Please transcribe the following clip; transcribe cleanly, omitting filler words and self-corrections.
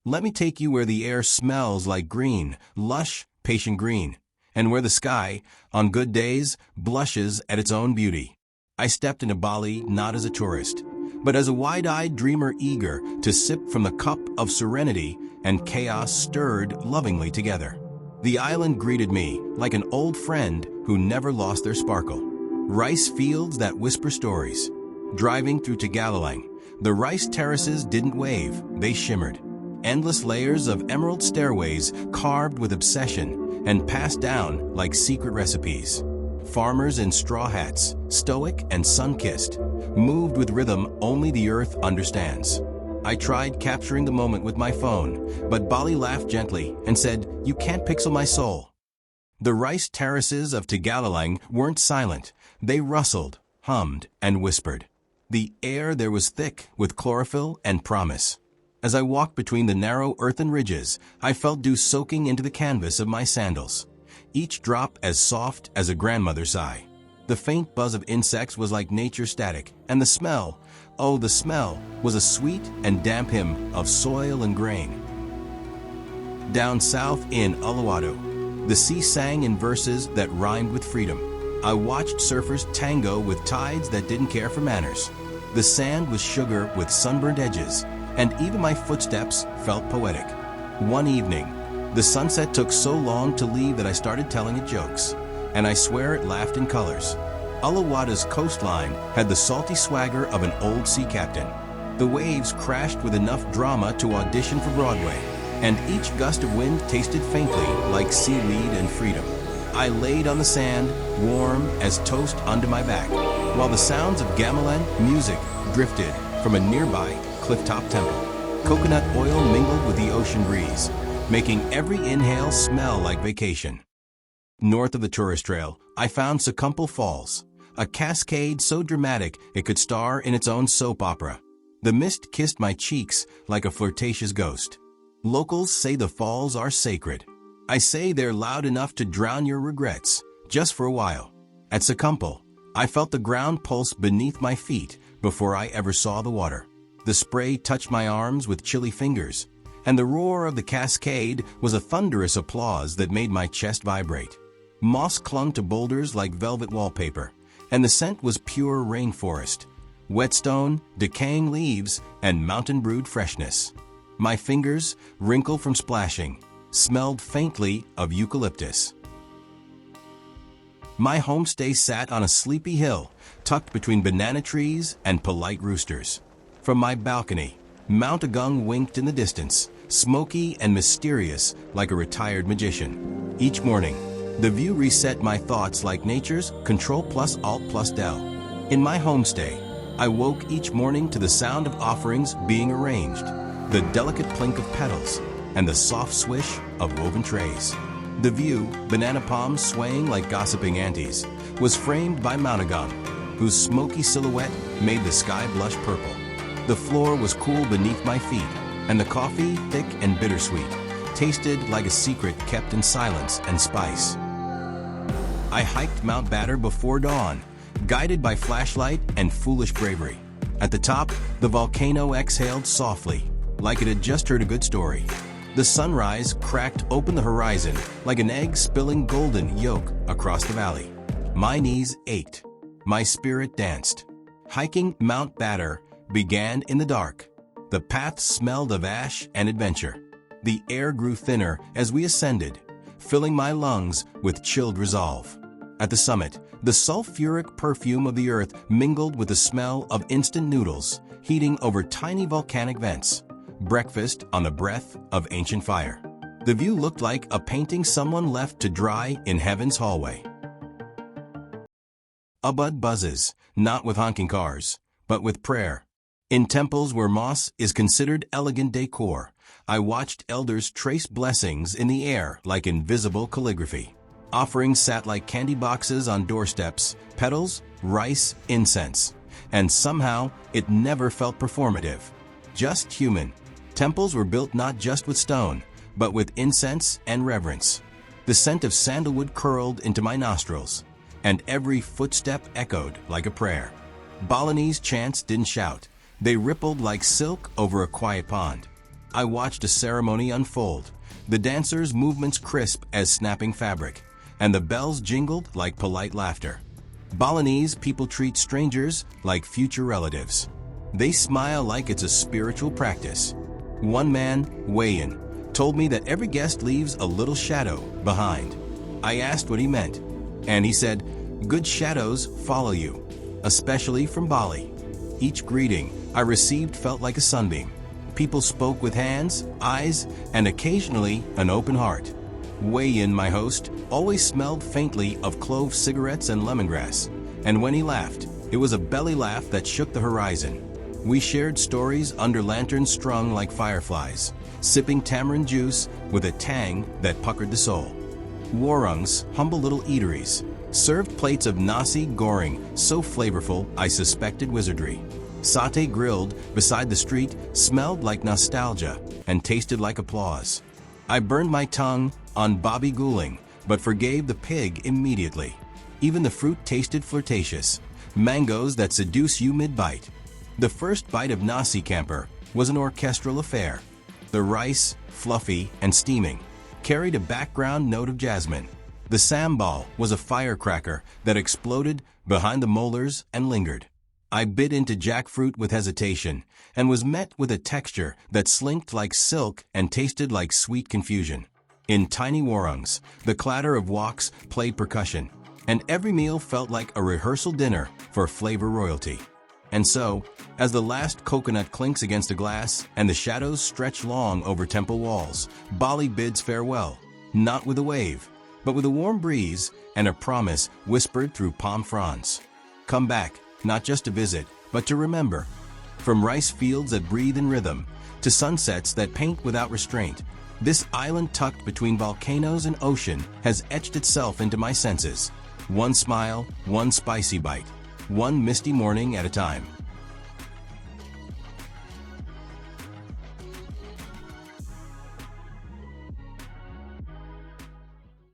Let me take you where the air smells like green, lush, patient green, and where the sky, on good days, blushes at its own beauty. I stepped into Bali not as a tourist, but as a wide-eyed dreamer eager to sip from the cup of serenity and chaos stirred lovingly together. The island greeted me like an old friend who never lost their sparkle. Rice fields that whisper stories. Driving through Tegalalang, the rice terraces didn't wave, they shimmered. Endless layers of emerald stairways carved with obsession and passed down like secret recipes. Farmers in straw hats, stoic and sun-kissed, moved with rhythm only the earth understands. I tried capturing the moment with my phone, but Bali laughed gently and said, "You can't pixel my soul." The rice terraces of Tegalalang weren't silent. They rustled, hummed, and whispered. The air there was thick with chlorophyll and promise. As I walked between the narrow earthen ridges, I felt dew soaking into the canvas of my sandals, each drop as soft as a grandmother's sigh. The faint buzz of insects was like nature's static, and the smell, oh, the smell, was a sweet and damp hymn of soil and grain. Down south in Uluwatu, the sea sang in verses that rhymed with freedom. I watched surfers tango with tides that didn't care for manners. The sand was sugar with sunburned edges, and even my footsteps felt poetic. One evening, the sunset took so long to leave that I started telling it jokes, and I swear it laughed in colors. Uluwatu's coastline had the salty swagger of an old sea captain. The waves crashed with enough drama to audition for Broadway, and each gust of wind tasted faintly like seaweed and freedom. I laid on the sand, warm as toast under my back, while the sounds of gamelan music drifted from a nearby clifftop temple. Coconut oil mingled with the ocean breeze, making every inhale smell like vacation. North of the tourist trail, I found Secumple Falls, a cascade so dramatic it could star in its own soap opera. The mist kissed my cheeks like a flirtatious ghost. Locals say the falls are sacred. I say they're loud enough to drown your regrets, just for a while. At Secumple, I felt the ground pulse beneath my feet before I ever saw the water. The spray touched my arms with chilly fingers, and the roar of the cascade was a thunderous applause that made my chest vibrate. Moss clung to boulders like velvet wallpaper, and the scent was pure rainforest, whetstone, decaying leaves, and mountain-brewed freshness. My fingers, wrinkled from splashing, smelled faintly of eucalyptus. My homestay sat on a sleepy hill, tucked between banana trees and polite roosters. From my balcony, Mount Agung winked in the distance, smoky and mysterious like a retired magician. Each morning, the view reset my thoughts like nature's Ctrl+Alt+Del. In my homestay, I woke each morning to the sound of offerings being arranged, the delicate plink of petals, and the soft swish of woven trays. The view, banana palms swaying like gossiping aunties, was framed by Mount Agung, whose smoky silhouette made the sky blush purple. The floor was cool beneath my feet, and the coffee, thick and bittersweet, tasted like a secret kept in silence and spice. I hiked Mount Batter before dawn, guided by flashlight and foolish bravery. At the top, the volcano exhaled softly, like it had just heard a good story. The sunrise cracked open the horizon like an egg spilling golden yolk across the valley. My knees ached. My spirit danced. Hiking Mount Batter began in the dark. The path smelled of ash and adventure. The air grew thinner as we ascended, filling my lungs with chilled resolve. At the summit, the sulfuric perfume of the earth mingled with the smell of instant noodles, heating over tiny volcanic vents. Breakfast on the breath of ancient fire. The view looked like a painting someone left to dry in heaven's hallway. A bud buzzes, not with honking cars, but with prayer. In temples where moss is considered elegant decor, I watched elders trace blessings in the air like invisible calligraphy. Offerings sat like candy boxes on doorsteps, petals, rice, incense. And somehow, it never felt performative. Just human. Temples were built not just with stone, but with incense and reverence. The scent of sandalwood curled into my nostrils, and every footstep echoed like a prayer. Balinese chants didn't shout. They rippled like silk over a quiet pond. I watched a ceremony unfold, the dancers' movements crisp as snapping fabric, and the bells jingled like polite laughter. Balinese people treat strangers like future relatives. They smile like it's a spiritual practice. One man, Wayan, told me that every guest leaves a little shadow behind. I asked what he meant, and he said, "Good shadows follow you, especially from Bali." Each greeting I received felt like a sunbeam. People spoke with hands, eyes, and occasionally an open heart. Wayan, my host, always smelled faintly of clove cigarettes and lemongrass, and when he laughed, it was a belly laugh that shook the horizon. We shared stories under lanterns strung like fireflies, sipping tamarind juice with a tang that puckered the soul. Warungs, humble little eateries, served plates of nasi goreng so flavorful I suspected wizardry. Satay grilled beside the street smelled like nostalgia and tasted like applause. I burned my tongue on babi guling, but forgave the pig immediately. Even the fruit tasted flirtatious, mangoes that seduce you mid-bite. The first bite of nasi campur was an orchestral affair. The rice, fluffy and steaming, carried a background note of jasmine. The sambal was a firecracker that exploded behind the molars and lingered. I bit into jackfruit with hesitation and was met with a texture that slinked like silk and tasted like sweet confusion. In tiny warungs, the clatter of woks played percussion, and every meal felt like a rehearsal dinner for flavor royalty. And so, as the last coconut clinks against a glass and the shadows stretch long over temple walls, Bali bids farewell, not with a wave, but with a warm breeze and a promise whispered through palm fronds. Come back, not just to visit, but to remember. From rice fields that breathe in rhythm to sunsets that paint without restraint, this island tucked between volcanoes and ocean has etched itself into my senses. One smile, one spicy bite, one misty morning at a time.